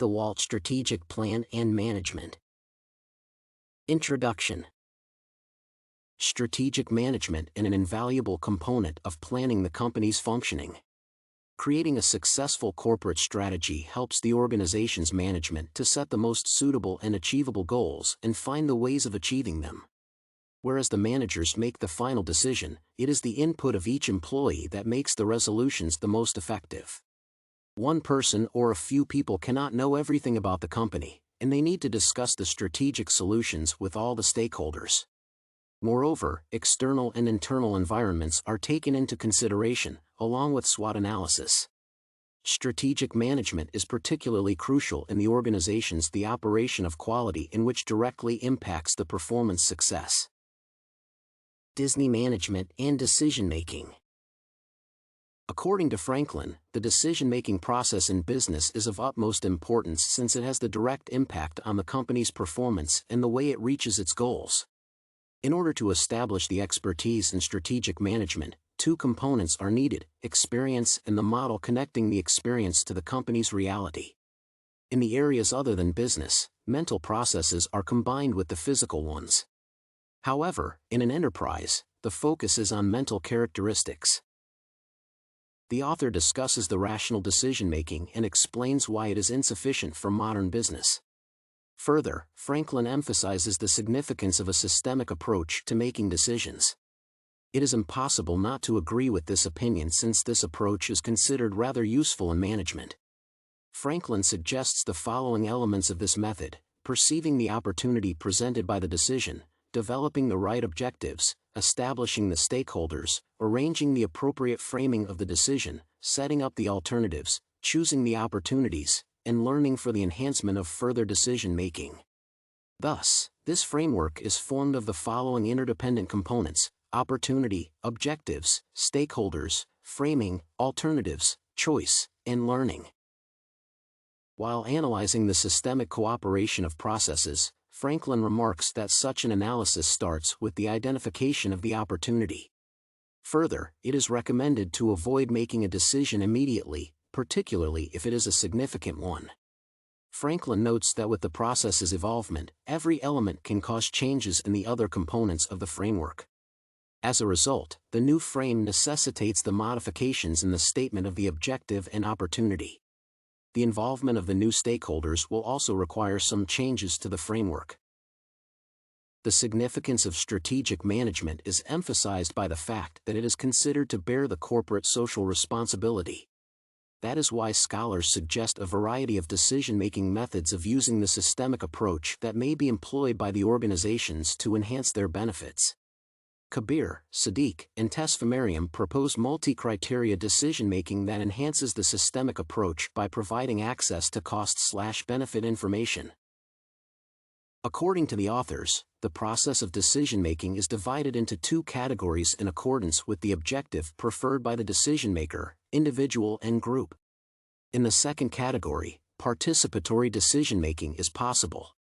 the Walt Strategic Plan and Management. Introduction. Strategic management is an invaluable component of planning the company's functioning. Creating a successful corporate strategy helps the organization's management to set the most suitable and achievable goals and find the ways of achieving them. Whereas the managers make the final decision, it is the input of each employee that makes the resolutions the most effective. One person or a few people cannot know everything about the company, and they need to discuss the strategic solutions with all the stakeholders. Moreover, external and internal environments are taken into consideration, along with SWOT analysis. Strategic management is particularly crucial in the organization's operation of quality, in which directly impacts the performance success. Disney management and decision-making. According to Franklin, the decision-making process in business is of utmost importance since it has the direct impact on the company's performance and the way it reaches its goals. In order to establish the expertise in strategic management, two components are needed: experience and the model connecting the experience to the company's reality. In the areas other than business, mental processes are combined with the physical ones. However, in an enterprise, the focus is on mental characteristics. The author discusses the rational decision-making and explains why it is insufficient for modern business. Further, Franklin emphasizes the significance of a systemic approach to making decisions. It is impossible not to agree with this opinion since this approach is considered rather useful in management. Franklin suggests the following elements of this method: perceiving the opportunity presented by the decision, developing the right objectives, establishing the stakeholders, arranging the appropriate framing of the decision, setting up the alternatives, choosing the opportunities, and learning for the enhancement of further decision-making. Thus, this framework is formed of the following interdependent components: opportunity, objectives, stakeholders, framing, alternatives, choice, and learning. While analyzing the systemic cooperation of processes, Franklin remarks that such an analysis starts with the identification of the opportunity. Further, it is recommended to avoid making a decision immediately, particularly if it is a significant one. Franklin notes that with the process's evolvement, every element can cause changes in the other components of the framework. As a result, the new frame necessitates the modifications in the statement of the objective and opportunity. The involvement of the new stakeholders will also require some changes to the framework. The significance of strategic management is emphasized by the fact that it is considered to bear the corporate social responsibility. That is why scholars suggest a variety of decision-making methods of using the systemic approach that may be employed by the organizations to enhance their benefits. Kabir, Sadiq, and Tesfamariam propose multi-criteria decision-making that enhances the systemic approach by providing access to cost/benefit information. According to the authors, the process of decision-making is divided into two categories in accordance with the objective preferred by the decision-maker, individual and group. In the second category, participatory decision-making is possible.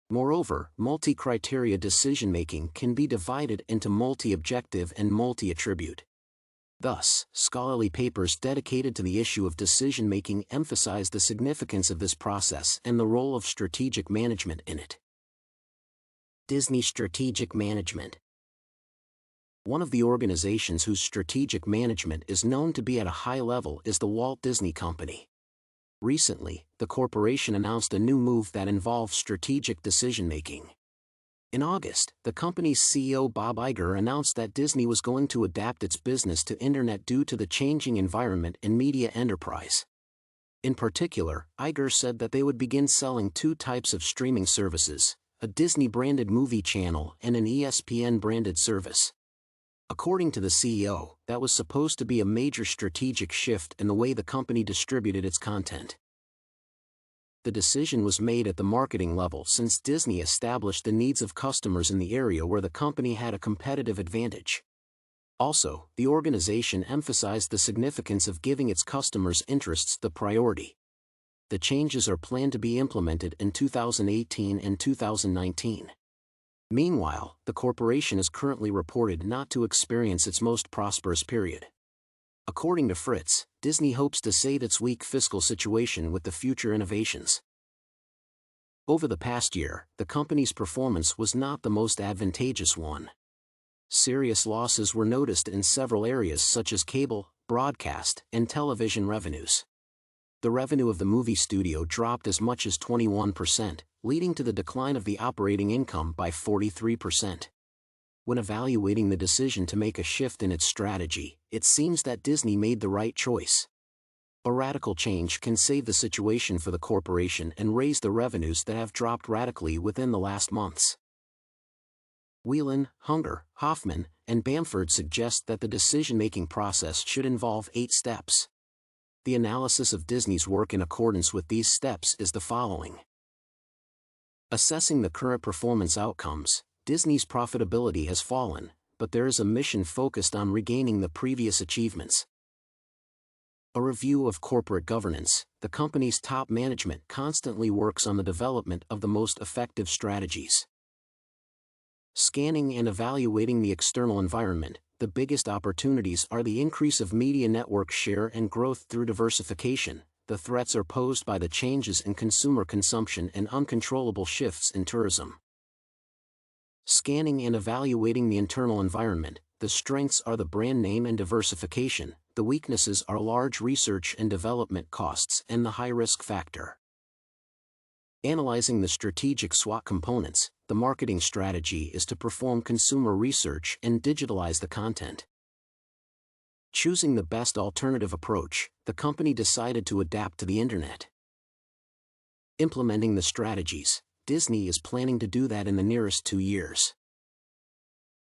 Moreover, multi-criteria decision-making can be divided into multi-objective and multi-attribute. Thus, scholarly papers dedicated to the issue of decision-making emphasize the significance of this process and the role of strategic management in it. Disney strategic management. One of the organizations whose strategic management is known to be at a high level is the Walt Disney Company. Recently, the corporation announced a new move that involves strategic decision-making. In August, the company's CEO Bob Iger announced that Disney was going to adapt its business to internet due to the changing environment in media enterprise. In particular, Iger said that they would begin selling two types of streaming services: a Disney-branded movie channel and an ESPN-branded service. According to the CEO, that was supposed to be a major strategic shift in the way the company distributed its content. The decision was made at the marketing level since Disney established the needs of customers in the area where the company had a competitive advantage. Also, the organization emphasized the significance of giving its customers' interests the priority. The changes are planned to be implemented in 2018 and 2019. Meanwhile, the corporation is currently reported not to experience its most prosperous period. According to Fritz, Disney hopes to save its weak fiscal situation with the future innovations. Over the past year, the company's performance was not the most advantageous one. Serious losses were noticed in several areas such as cable, broadcast, and television revenues. The revenue of the movie studio dropped as much as 21%, leading to the decline of the operating income by 43%. When evaluating the decision to make a shift in its strategy, it seems that Disney made the right choice. A radical change can save the situation for the corporation and raise the revenues that have dropped radically within the last months. Whelan, Hunger, Hoffman, and Bamford suggest that the decision-making process should involve 8 steps. The analysis of Disney's work in accordance with these steps is the following. Assessing the current performance outcomes, Disney's profitability has fallen, but there is a mission focused on regaining the previous achievements. A review of corporate governance, the company's top management constantly works on the development of the most effective strategies. Scanning and evaluating the external environment, the biggest opportunities are the increase of media network share and growth through diversification. The threats are posed by the changes in consumer consumption and uncontrollable shifts in tourism. Scanning and evaluating the internal environment, the strengths are the brand name and diversification, the weaknesses are large research and development costs and the high-risk factor. Analyzing the strategic SWOT components, the marketing strategy is to perform consumer research and digitalize the content. Choosing the best alternative approach, the company decided to adapt to the internet. Implementing the strategies, Disney is planning to do that in the nearest 2 years.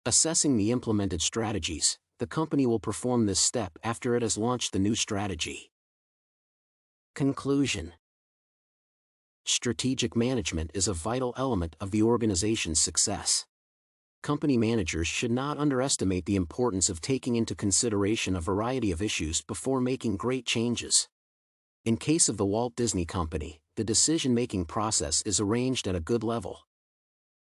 Assessing the implemented strategies, the company will perform this step after it has launched the new strategy. Conclusion. Strategic management is a vital element of the organization's success. Company managers should not underestimate the importance of taking into consideration a variety of issues before making great changes. In case of the Walt Disney Company, the decision-making process is arranged at a good level.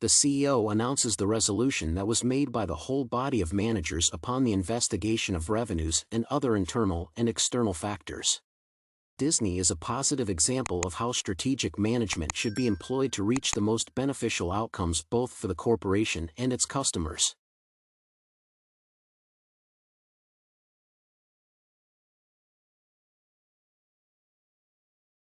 The CEO announces the resolution that was made by the whole body of managers upon the investigation of revenues and other internal and external factors. Disney is a positive example of how strategic management should be employed to reach the most beneficial outcomes both for the corporation and its customers.